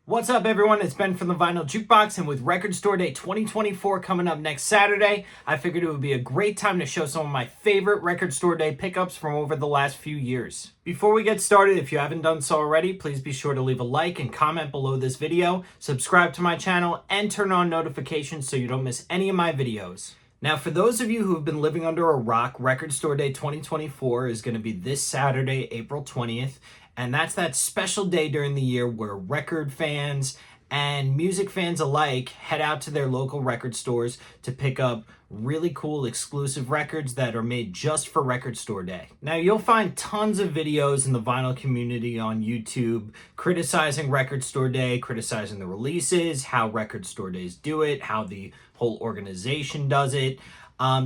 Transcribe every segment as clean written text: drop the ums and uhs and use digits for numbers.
What's up, everyone? It's Ben from the Vinyl Jukebox, and with Record Store Day 2024 coming up next Saturday, I figured it would be a great time to show some of my favorite Record Store Day pickups from over the last few years. Before we get started, if you haven't done so already, please be sure to leave a like and comment below this video, subscribe to my channel, and turn on notifications so you don't miss any of my videos. Now, for those of you who have been living under a rock, Record Store Day 2024 is going to be this Saturday, April 20th, and that's that special day during the year where record fans and music fans alike head out to their local record stores to pick up really cool exclusive records that are made just for Record Store Day. Now, you'll find tons of videos in the vinyl community on YouTube criticizing Record Store Day, criticizing the releases, how Record Store Days do it, how the whole organization does it.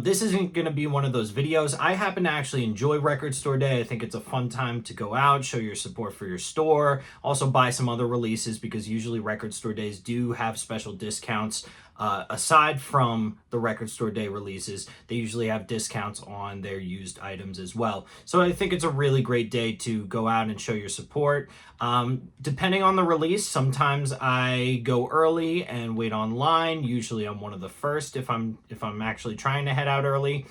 This isn't going to be one of those videos. I happen to actually enjoy Record Store Day. I think it's a fun time to go out, show your support for your store, also buy some other releases because usually Record Store Days do have special discounts. Aside from the Record Store Day releases, they usually have discounts on their used items as well. So I think it's a really great day to go out and show your support. Depending on the release, sometimes I go early and wait online. Usually I'm one of the first if I'm actually trying to head out early.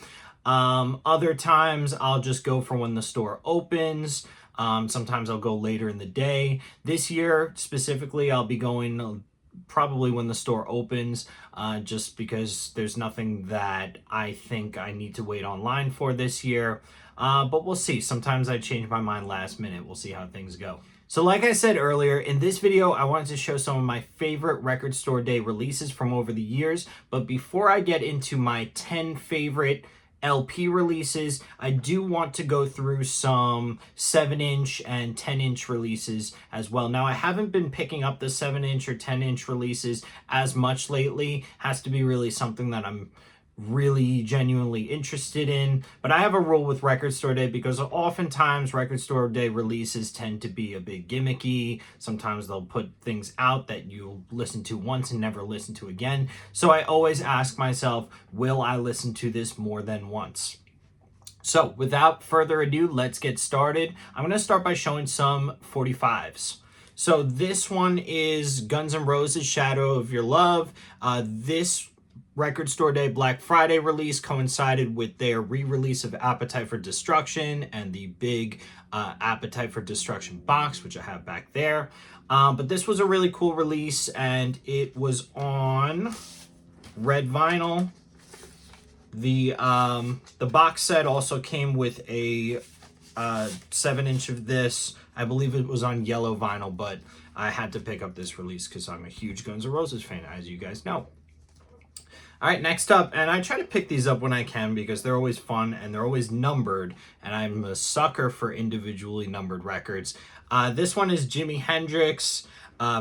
Other times I'll just go for when the store opens. Sometimes I'll go later in the day. This year specifically, I'll be going probably when the store opens, just because there's nothing that I think I need to wait online for this year. But we'll see. Sometimes I change my mind last minute. We'll see how things go. So like I said earlier, in this video, I wanted to show some of my favorite Record Store Day releases from over the years. But before I get into my 10 favorite LP releases, I do want to go through some 7-inch and 10-inch releases as well. Now, I haven't been picking up the 7-inch or 10-inch releases as much lately. Has to be really something that I'm really genuinely interested in. But I have a rule with Record Store Day because oftentimes Record Store Day releases tend to be a bit gimmicky. Sometimes they'll put things out that you'll listen to once and never listen to again. So I always ask myself, will I listen to this more than once? So without further ado, let's get started. I'm going to start by showing some 45s. So this one is Guns N' Roses' Shadow of Your Love. This Record Store Day Black Friday release coincided with their re-release of Appetite for Destruction and the big Appetite for Destruction box, which I have back there. But this was a really cool release, and it was on red vinyl. The box set also came with a 7-inch of this. I believe it was on yellow vinyl, but I had to pick up this release because I'm a huge Guns N' Roses fan, as you guys know. All right, next up, and I try to pick these up when I can because they're always fun and they're always numbered, and I'm a sucker for individually numbered records. This one is Jimihendrix,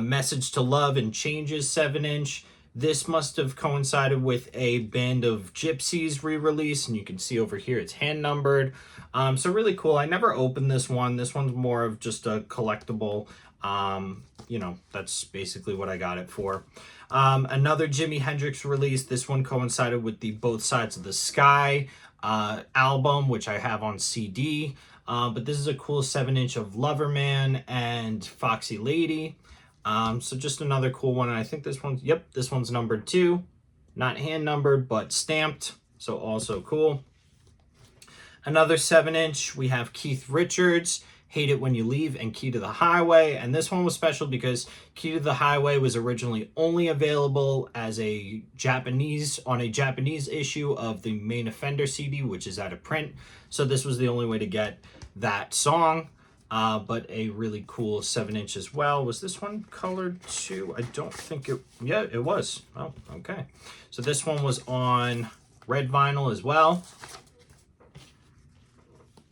Message to Love and Changes 7-inch. This must have coincided with a Band of Gypsies re-release, and you can see over here it's hand numbered. So really cool. I never opened this one. This one's more of just a collectible. That's basically what I got it for. Another Jimihendrix release. This one coincided with the Both Sides of the Sky album, which I have on CD. But this is a cool 7-inch of Loverman and Foxy Lady. So just another cool one. And I think this one's numbered too. Not hand numbered, but stamped. So also cool. Another 7-inch, we have Keithrichards, Hate It When You Leave, and Key to the Highway. And this one was special because Key to the Highway was originally only available as a Japanese issue of the Main Offender CD, which is out of print. So this was the only way to get that song. But a really cool 7-inch as well. Was this one colored too? I don't think it, yeah, it was. Oh, okay. So this one was on red vinyl as well.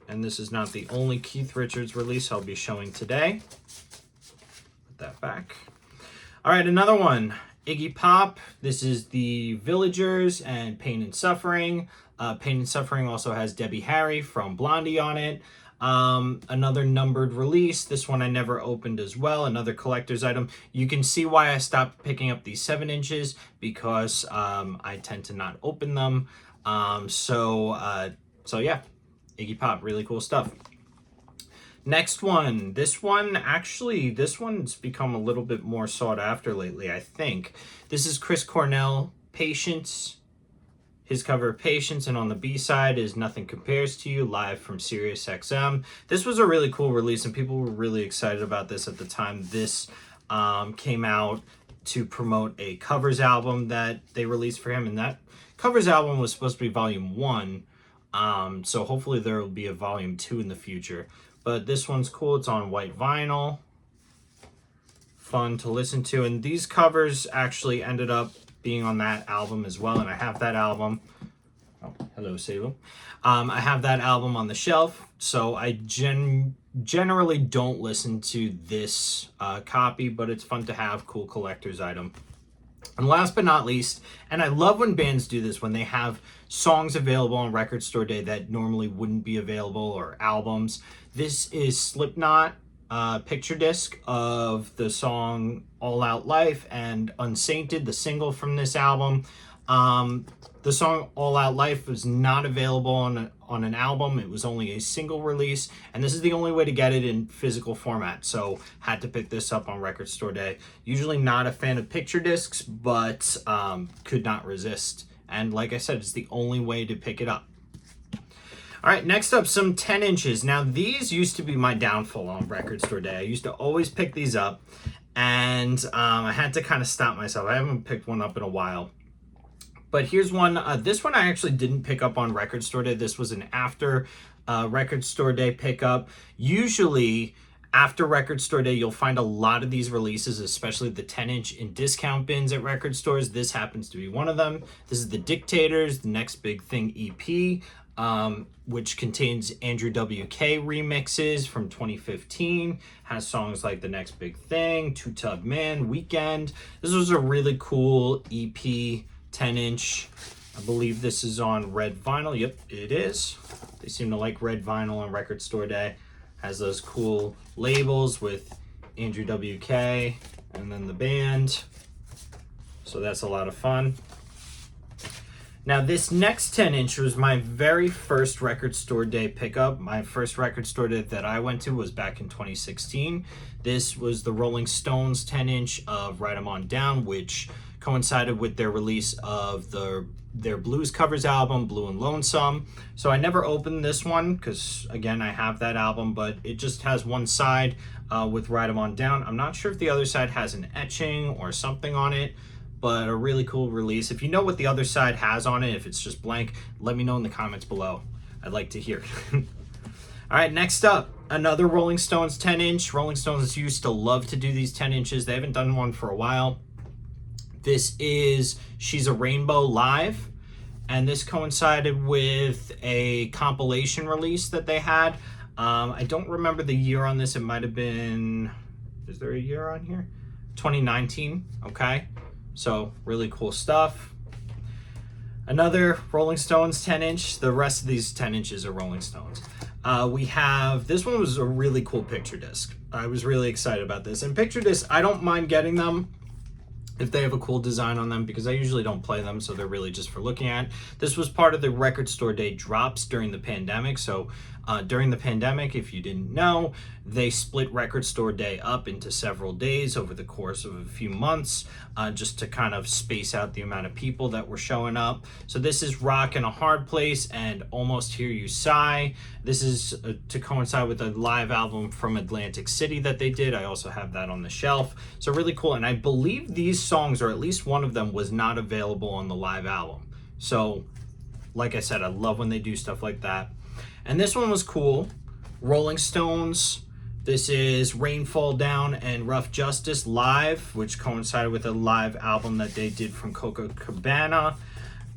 And this is not the only Keithrichards release I'll be showing today. Put that back. All right, another one, iggypop. This is the Villagers and Pain and Suffering. Pain and Suffering also has Debbie Harry from Blondie on it. Another numbered release. This one I never opened as well. Another collector's item. You can see why I stopped picking up these 7-inches because I tend to not open them. So yeah, iggypop, really cool stuff. Next one, this one's become a little bit more sought after lately, I think. This is Chris Cornell, Patience. His cover of Patience, and on the B-side is Nothing Compares to You, live from Sirius XM. This was a really cool release, and people were really excited about this at the time. This came out to promote a covers album that they released for him, and that covers album was supposed to be volume 1, so hopefully there will be a volume 2 in the future. But this one's cool. It's on white vinyl. Fun to listen to, and these covers actually ended up being on that album as well, and I have that album. Oh, hello, Salem. I have that album on the shelf, so I generally don't listen to this copy, but it's fun to have, cool collector's item. And last but not least, and I love when bands do this, when they have songs available on Record Store Day that normally wouldn't be available, or albums. This is Slipknot picture disc of the song All Out Life and Unsainted, the single from this album. The song All Out Life was not available on an album. It was only a single release, and this is the only way to get it in physical format, so had to pick this up on Record Store Day. Usually not a fan of picture discs, but could not resist, and like I said, it's the only way to pick it up. All right, next up, some 10 inches. Now, these used to be my downfall on Record Store Day. I used to always pick these up, and I had to kind of stop myself. I haven't picked one up in a while. But here's one. This one I actually didn't pick up on Record Store Day. This was an after Record Store Day pickup. Usually, after Record Store Day, you'll find a lot of these releases, especially the 10-inch in discount bins at record stores. This happens to be one of them. This is the Dictators, the Next Big Thing EP. Which contains Andrew WK remixes from 2015, has songs like The Next Big Thing, Two Tub Man, Weekend. This was a really cool EP, 10-inch. I believe this is on red vinyl. Yep, it is. They seem to like red vinyl on Record Store Day. Has those cool labels with Andrew WK and then the band. So that's a lot of fun. Now, this next 10-inch was my very first Record Store Day pickup. My first Record Store Day that I went to was back in 2016. This was the Rolling Stones 10-inch of Write 'Em On Down, which coincided with their release of their blues covers album, Blue and Lonesome. So I never opened this one because, again, I have that album, but it just has one side with Write 'Em On Down. I'm not sure if the other side has an etching or something on it, but a really cool release. If you know what the other side has on it, if it's just blank, let me know in the comments below. I'd like to hear. All right, next up, another Rolling Stones 10-inch. Rolling Stones used to love to do these 10 inches. They haven't done one for a while. This is She's a Rainbow Live, and this coincided with a compilation release that they had. I don't remember the year on this. It might have been, is there a year on here? 2019, okay. So really cool stuff. Another Rolling Stones 10-inch. The rest of these 10 inches are Rolling Stones. We have, this one was a really cool picture disc. I was really excited about this. And picture discs, I don't mind getting them if they have a cool design on them, because I usually don't play them, so they're really just for looking at. This was part of the Record Store Day drops during the pandemic. So during the pandemic, if you didn't know, they split Record Store Day up into several days over the course of a few months, just to kind of space out the amount of people that were showing up. So this is Rock in a Hard Place and Almost Hear You Sigh. This is to coincide with a live album from Atlantic City that they did. I also have that on the shelf. So really cool. And I believe these songs, or at least one of them, was not available on the live album. So like I said, I love when they do stuff like that. And this one was cool. Rolling Stones. This is Rain Fall Down and Rough Justice live, which coincided with a live album that they did from Coco Cabana.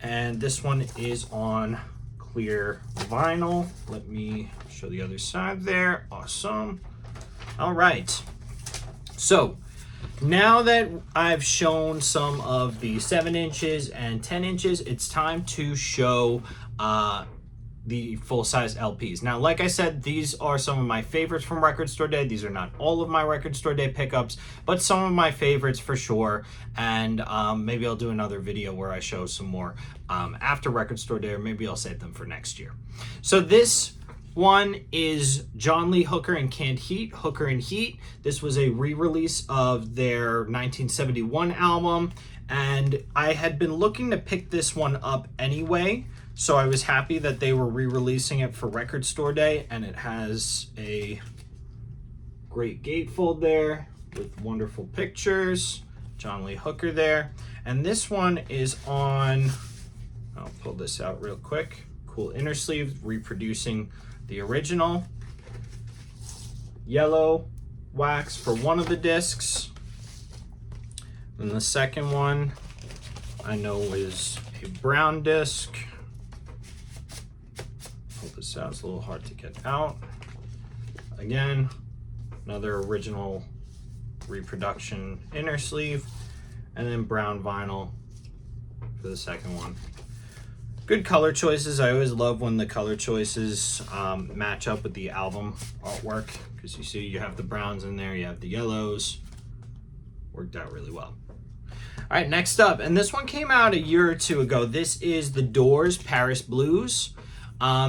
And this one is on clear vinyl. Let me show the other side there. Awesome. All right. So now that I've shown some of the 7 inches and 10 inches, it's time to show the full-size LPs. Now, like I said, these are some of my favorites from Record Store Day. These are not all of my Record Store Day pickups, but some of my favorites for sure. And maybe I'll do another video where I show some more after Record Store Day, or maybe I'll save them for next year. So this one is John Lee Hooker and Canned Heat, Hooker and Heat. This was a re-release of their 1971 album, and I had been looking to pick this one up anyway, so I was happy that they were re-releasing it for Record Store Day, and it has a great gatefold there with wonderful pictures. John Lee Hooker there. And this one is on, I'll pull this out real quick. Cool inner sleeve, reproducing the original. Yellow wax for one of the discs. And the second one I know is a brown disc. Pull this out, it's a little hard to get out. Again, another original reproduction inner sleeve, and then brown vinyl for the second one. Good color choices. I always love when the color choices match up with the album artwork, because you see you have the browns in there, you have the yellows. Worked out really well. All right, next up, and this one came out a year or two ago. This is The Doors, Paris Blues.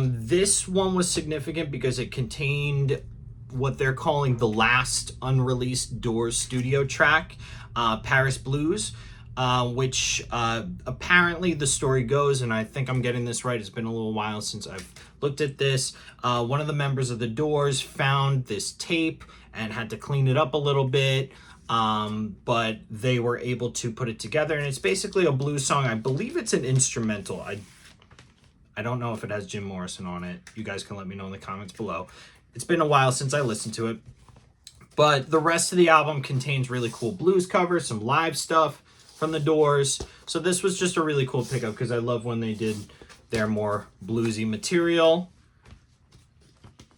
This one was significant because it contained what they're calling the last unreleased Doors studio track, Paris Blues, which apparently the story goes, and I think I'm getting this right, it's been a little while since I've looked at this, one of the members of the Doors found this tape and had to clean it up a little bit, but they were able to put it together, and it's basically a blues song. I believe it's an instrumental. I don't know if it has Jim Morrison on it. You guys can let me know in the comments below. It's been a while since I listened to it, but the rest of the album contains really cool blues covers, some live stuff from the Doors. So this was just a really cool pickup because I love when they did their more bluesy material.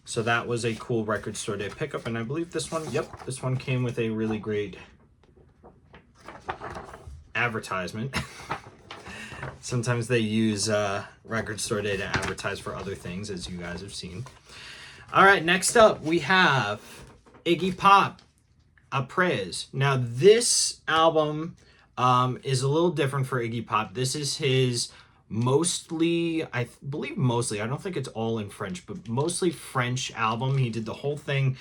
So that was a cool Record Store Day pickup, and I believe this one, yep, this one came with a really great advertisement. Sometimes they use Record Store Day to advertise for other things, as you guys have seen. All right, next up we have Iggy Pop, Après. Now this album is a little different for Iggy Pop. This is his mostly, I believe mostly, I don't think it's all in French, but mostly French album. He did the whole thing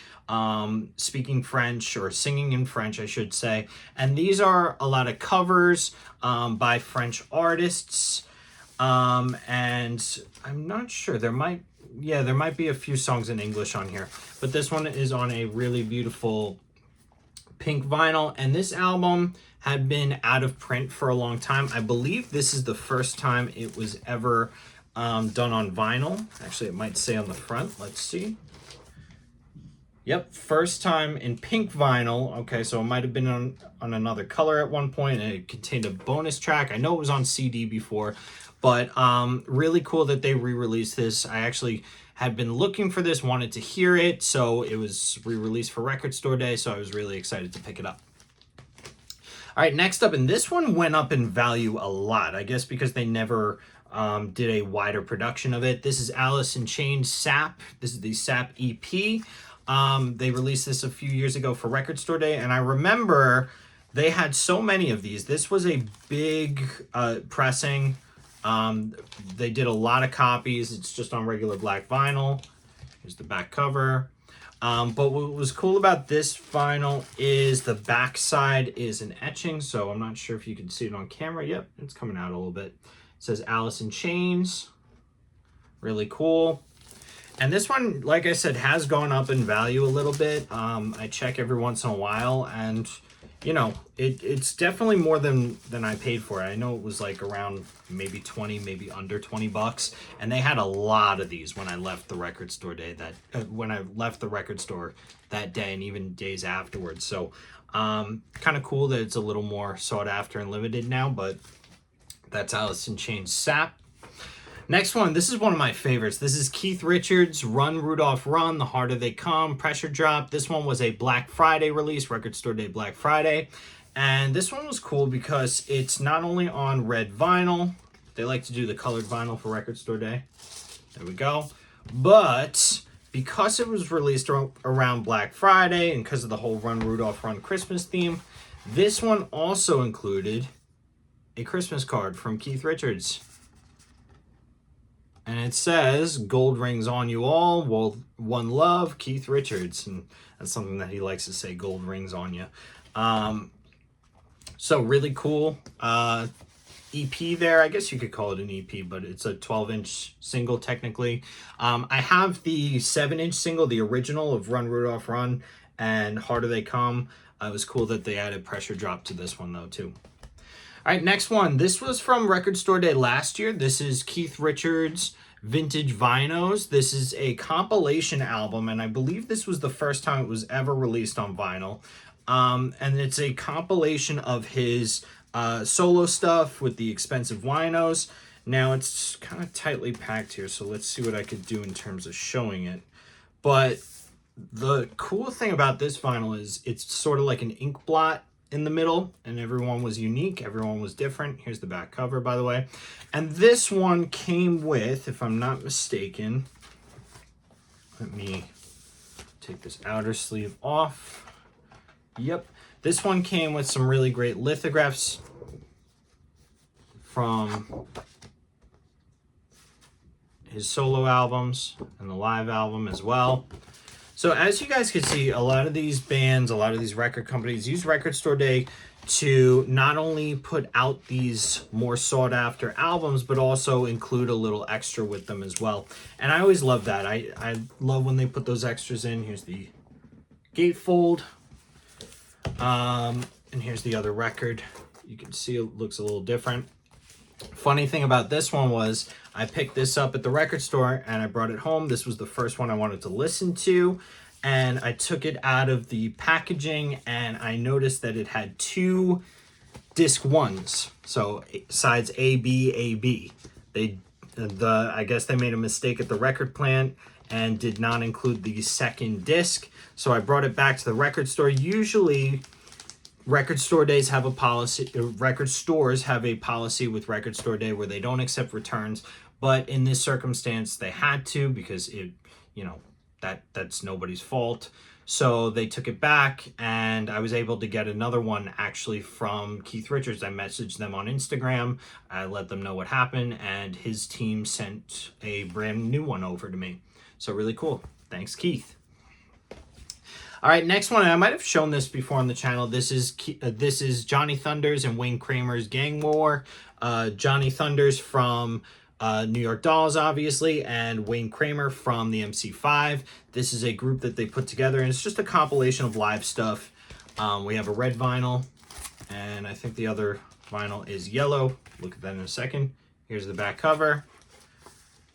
speaking French, or singing in French, I should say. And these are a lot of covers by French artists. And I'm not sure, there might be a few songs in English on here, but this one is on a really beautiful pink vinyl, and this album had been out of print for a long time. I believe this is the first time it was ever done on vinyl. Actually, it might say on the front. Let's see. Yep, first time in pink vinyl. Okay, so it might have been on another color at one point, and it contained a bonus track. I know it was on CD before, but really cool that they re-released this. I actually had been looking for this, wanted to hear it, so it was re-released for Record Store Day, so I was really excited to pick it up. All right, next up, and this one went up in value a lot, I guess because they never did a wider production of it. This is Alice in Chains Sap. This is the Sap EP. They released this a few years ago for Record Store Day, and I remember they had so many of these. This was a big pressing. They did a lot of copies. It's just on regular black vinyl. Here's the back cover. But what was cool about this vinyl is the back side is an etching, so I'm not sure if you can see it on camera. Yep, it's coming out a little bit. It says Alice in Chains. Really cool. And this one, like I said, has gone up in value a little bit. I check every once in a while, and you know, it's definitely more than I paid for it. I know it was like around maybe 20, maybe under 20 bucks, and they had a lot of these when I left the Record Store Day when I left the record store that day, and even days afterwards. So kind of cool that it's a little more sought after and limited now, but that's Alice in Chains Sap. Next one, this is one of my favorites. This is Keith Richards, Run Rudolph Run, The Harder They Come, Pressure Drop. This one was a Black Friday release, Record Store Day Black Friday. And this one was cool because it's not only on red vinyl. They like to do the colored vinyl for Record Store Day. There we go. But because it was released around Black Friday and because of the whole Run Rudolph Run Christmas theme, this one also included a Christmas card from Keith Richards. And it says, "Gold rings on you all, well, one love, Keith Richards." And that's something that he likes to say, gold rings on you. So really cool EP there. I guess you could call it an EP, but it's a 12-inch single technically. I have the 7-inch single, the original of Run Rudolph Run and Harder They Come. It was cool that they added pressure drop to this one though too. All right, next one. This was from Record Store Day last year. This is Keith Richards' Vintage Vinos. This is a compilation album, and I believe this was the first time it was ever released on vinyl. And it's a compilation of his solo stuff with the expensive winos. Now, it's kind of tightly packed here, so let's see what I could do in terms of showing it. But the cool thing about this vinyl is it's sort of like an ink blot in the middle, and everyone was unique, everyone was different. Here's the back cover, by the way. And this one came with, if I'm not mistaken, let me take this outer sleeve off. Yep, this one came with some really great lithographs from his solo albums and the live album as well. So as you guys can see, a lot of these bands, a lot of these record companies use Record Store Day to not only put out these more sought after albums, but also include a little extra with them as well. And I always love that. I love when they put those extras in. Here's the gatefold. And here's the other record. You can see it looks a little different. Funny thing about this one was I picked this up at the record store and I brought it home. This was the first one I wanted to listen to, and I took it out of the packaging and I noticed that it had 2 disc 1s, so sides A, B, A, B. I guess they made a mistake at the record plant and did not include the second disc, so I brought it back to the record store. Usually record store days have a policy, record stores have a policy with Record Store Day where they don't accept returns, but in this circumstance they had to, because it, you know, that's nobody's fault. So they took it back, and I was able to get another one actually from Keith Richards. I messaged them on Instagram, I let them know what happened, and his team sent a brand new one over to me. So really cool. Thanks, Keith. All right, next one. I might have shown this before on the channel. This is Johnny Thunders and Wayne Kramer's Gang War. Johnny Thunders from New York Dolls, obviously, and Wayne Kramer from the MC5. This is a group that they put together, and it's just a compilation of live stuff. We have a red vinyl, and I think the other vinyl is yellow. Look at that in a second. Here's the back cover.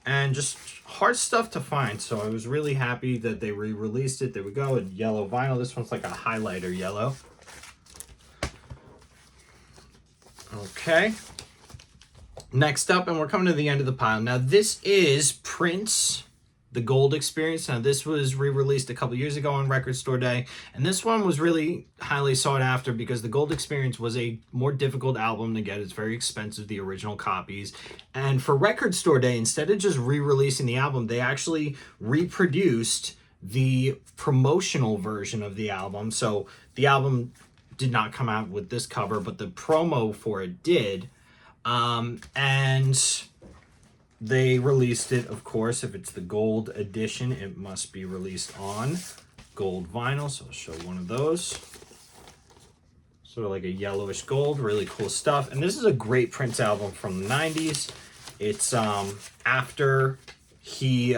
And just hard stuff to find, so I was really happy that they re-released it. There we go, in yellow vinyl. This one's like a highlighter yellow. Okay. Next up, and we're coming to the end of the pile. Now, this is Prince, The Gold Experience. Now, this was re-released a couple years ago on Record Store Day, and this one was really highly sought after because The Gold Experience was a more difficult album to get. It's very expensive, the original copies. And for Record Store Day, instead of just re-releasing the album, they actually reproduced the promotional version of the album. So the album did not come out with this cover, but the promo for it did. And they released it, of course, if it's the gold edition, it must be released on gold vinyl. So I'll show one of those. Sort of like a yellowish gold, really cool stuff. And this is a great Prince album from the 90s. It's after he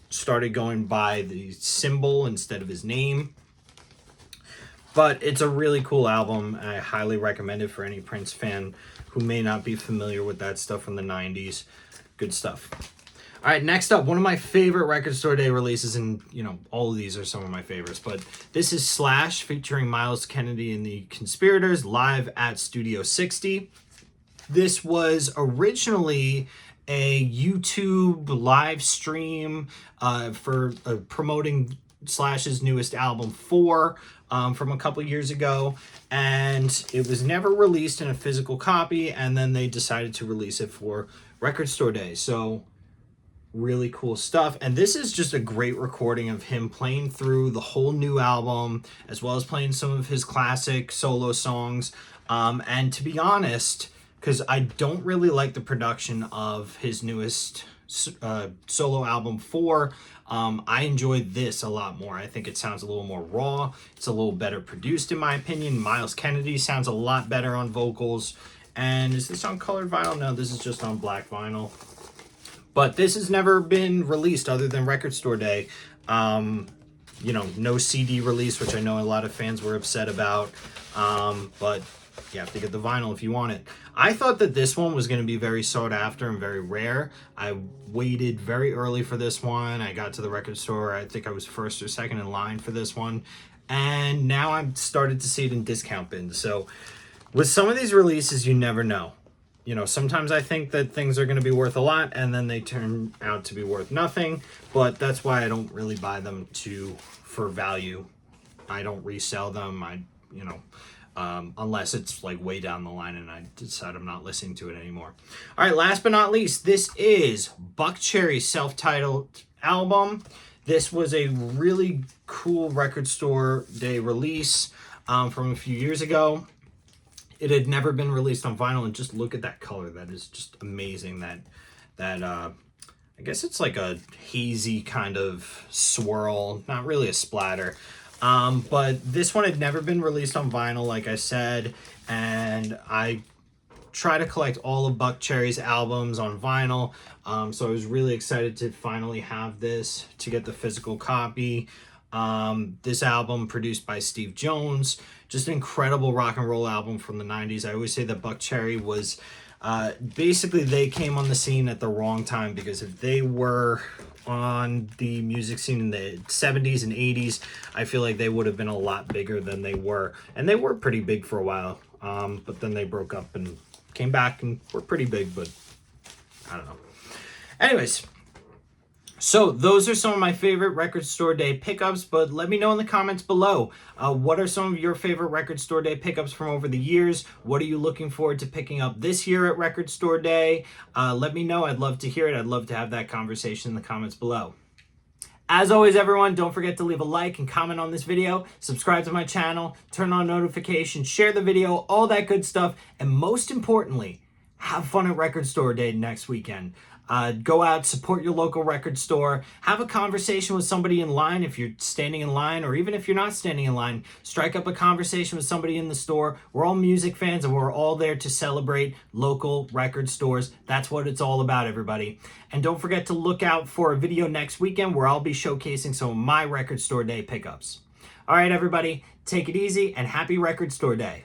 started going by the symbol instead of his name. But it's a really cool album. I highly recommend it for any Prince fan who may not be familiar with that stuff from the 90s. Good stuff. All right, next up, one of my favorite Record Store Day releases, and, you know, all of these are some of my favorites, but this is Slash featuring Miles Kennedy and the Conspirators live at Studio 60. This was originally a YouTube live stream for promoting Slash's newest album, 4, from a couple years ago, and it was never released in a physical copy, and then they decided to release it for Record Store Day. So really cool stuff. And this is just a great recording of him playing through the whole new album, as well as playing some of his classic solo songs. And to be honest, because I don't really like the production of his newest solo album 4. I enjoyed this a lot more. I think it sounds a little more raw. It's a little better produced in my opinion. Miles Kennedy sounds a lot better on vocals. And is this on colored vinyl? No, this is just on black vinyl. But this has never been released other than Record Store Day. You know, no CD release, which I know a lot of fans were upset about. But you have to get the vinyl if you want it. I thought that this one was going to be very sought after and very rare. I waited very early for this one. I got to the record store. I think I was first or second in line for this one. And now I'm started to see it in discount bins. So with some of these releases, you never know. You know, sometimes I think that things are going to be worth a lot and then they turn out to be worth nothing. But that's why I don't really buy them for value. I don't resell them. Unless it's like way down the line and I decide I'm not listening to it anymore. All right, last but not least, this is Buckcherry's self-titled album. This was a really cool Record Store Day release from a few years ago. It had never been released on vinyl, and just look at that color. That is just amazing. I guess it's like a hazy kind of swirl, not really a splatter. But this one had never been released on vinyl, like I said, and I try to collect all of Buckcherry's albums on vinyl. So I was really excited to finally have this, to get the physical copy. This album produced by Steve Jones, just an incredible rock and roll album from the 90s. I always say that Buckcherry was, basically they came on the scene at the wrong time, because if they were on the music scene in the 70s and 80s, I feel like they would have been a lot bigger than they were. And they were pretty big for a while, but then they broke up and came back and were pretty big, but I don't know. Anyways, so those are some of my favorite Record Store Day pickups, but let me know in the comments below. What are some of your favorite Record Store Day pickups from over the years? What are you looking forward to picking up this year at Record Store Day? Let me know. I'd love to hear it. I'd love to have that conversation in the comments below. As always, everyone, don't forget to leave a like and comment on this video, subscribe to my channel, turn on notifications, share the video, all that good stuff, and most importantly, have fun at Record Store Day next weekend. Go out, support your local record store, have a conversation with somebody in line if you're standing in line, or even if you're not standing in line, strike up a conversation with somebody in the store. We're all music fans and we're all there to celebrate local record stores. That's what it's all about, everybody. And don't forget to look out for a video next weekend where I'll be showcasing some of my Record Store Day pickups. All right, everybody, take it easy and happy Record Store Day.